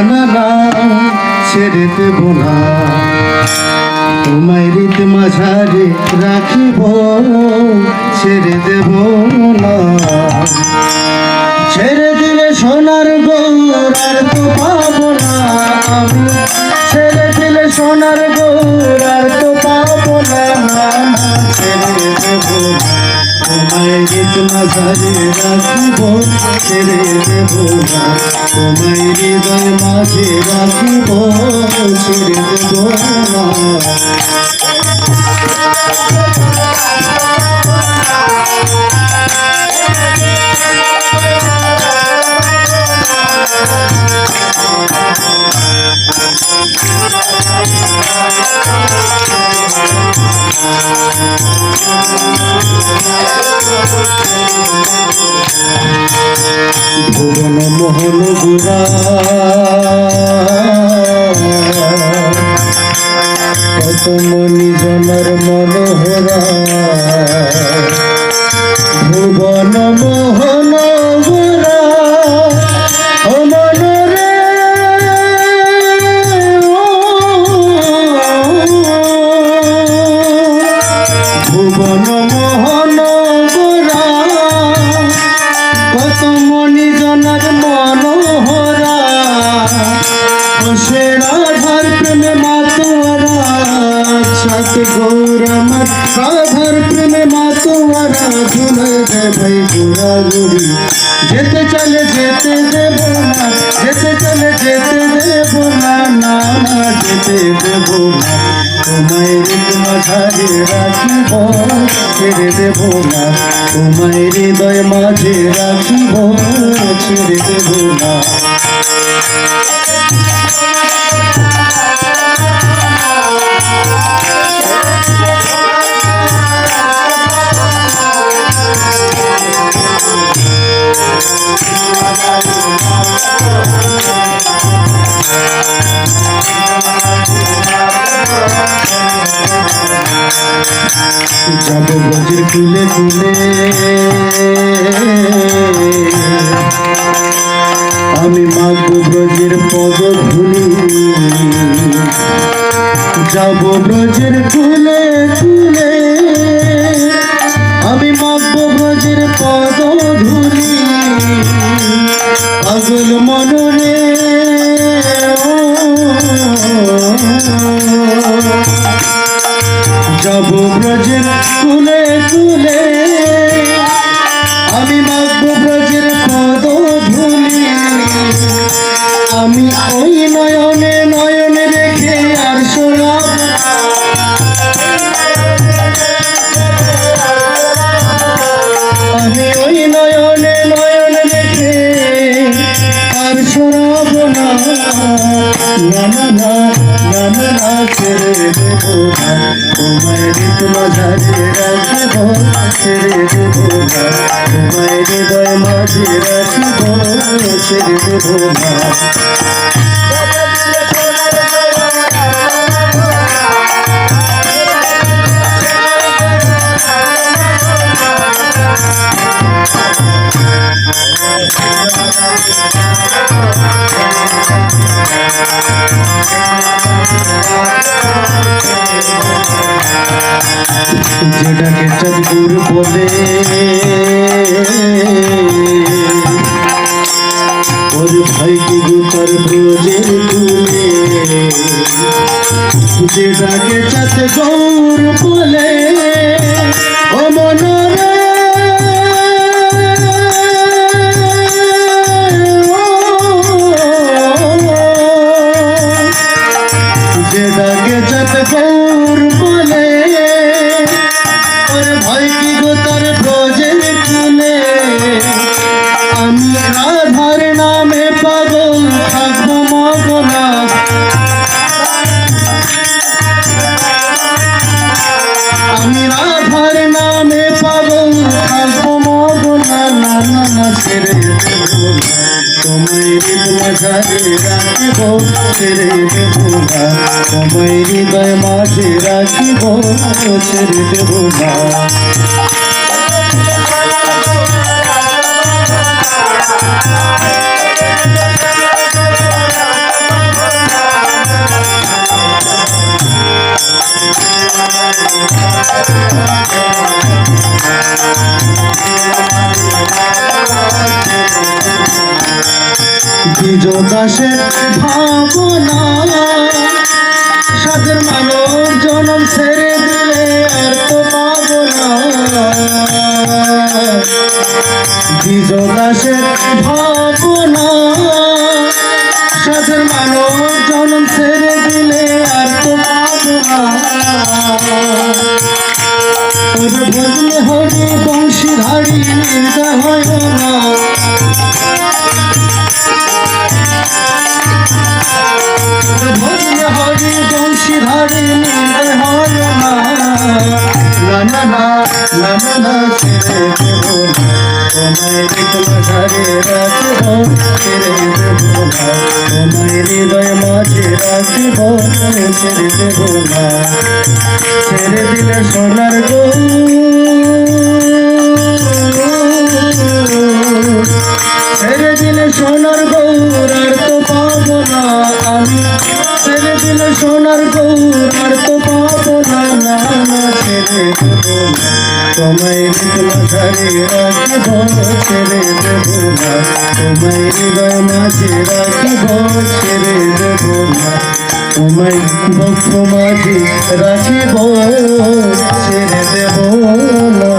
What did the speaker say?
না না ছেড়ে দেব না, তোমায় হৃদ মাঝারে রাখিব, ছেড়ে দেব না। ছেড়ে দিলে সোনার গৌর আর তো পাবো না আমি, ছেড়ে দিলে সোনার গৌর আর তো পাবো না। ছেড়ে দেব না, তোমায় হৃদ মাঝারে রাখিব, ছেড়ে দেব না, তোমায় হৃদয় মাঝে রাখিব, ছেড়ে দেব না। ভুবন মোহন গুরা কত মনি জনের মনোহরা, ভুবন মোহন গুরা ও মনরে ভুবন মোহন গুরা কত মনি জনের মনোহরা, সে রাধার প্রেমে মাতোয়ারা, সাথে গৌর আমার রাধার প্রেমে মাতোয়ারা, ঝুলে দেবে ঘোরাঘুরি, যেতে চলে যেতে দেব না, যেতে চলে যেতে দেব না, না না যেতে দেব না, তোমায় হৃদ মাঝারে রাখিব, ছেড়ে দেব না, তোমায় হৃদয় মাঝে রাখিব, ছেড়ে দেব না। যাব ব্রজের কুলে কুলে, আমি মাগব ব্রজের পদ ধুলি, যাব ব্রজের কুলে কুলে, আমি মাগব ব্রজের পদ ধুলি, পাগল মনরে যাব ব্রজের কুলে কুলে, আমি মাগব ব্রজের পদ ধুলি, আমি ওই নয়নে নয়নে রেখে আর শোনাব, আমি ওই নয়নে নয়নে রেখে আর শোনাব না, না না না না না ছেড়ে দেব না, তোমায় হৃদ মাঝারে রাখিব, ছেড়ে দেব না, তোমায় হৃদয় মাঝে রাখিব, ছেড়ে দেব না। যেটাকে চাঁদপুর বলে ওর ভাইকে গোতার ব্রজের কুলে, যেটাকে চাঁদ গৌর বলে ও মনরে, যেটাকে চাঁদ গৌর বলে, ভয় কি গো তার ব্রজের কুলে, আমি রাধার নামে পাগল থাকবো মগনা, আমি রাধার নামে পাগল থাকবো মগনা, না না না ছেড়ে দেব না, তোমায় হৃদ মাঝারে রাখিব, ছেড়ে দেব না, তোমায় হৃদয় মাঝে রাখিব, ছেড়ে দেব না। নিজ দাসের ভাবনা সাধের মানব জনম ছেড়ে দিলে আর তো পাবো না নিজ দাসের ভাবনা সাধের মানব জনম ছেড়ে দিলে আর তো পাবো না ভজলে হরি বংশীধারী নিন্দা হয় না ভজলে হরি বংশীধারী নিন্দা হয় না না না না না না ছেড়ে দেব না তোমায় হৃদয় রাখব ছেড়ে দেব না তোমায় হৃদয় মাঝে রাখব ছেড়ে দেব না ছেড়ে দিলে সোনার গো ছেড়ে দিলে সোনার গৌর আর তো পাবো না আমি ছেড়ে দিলে সোনার গৌর আর তো পাবো না না না ছেড়ে দেব না তোমায় হৃদয় রাখব ছেড়ে দেব না তোমায় হৃদয় মাঝে রাখব ছেড়ে দেব না তোমায় বক্ষ মাঝে রাখিব ছেড়ে দেব না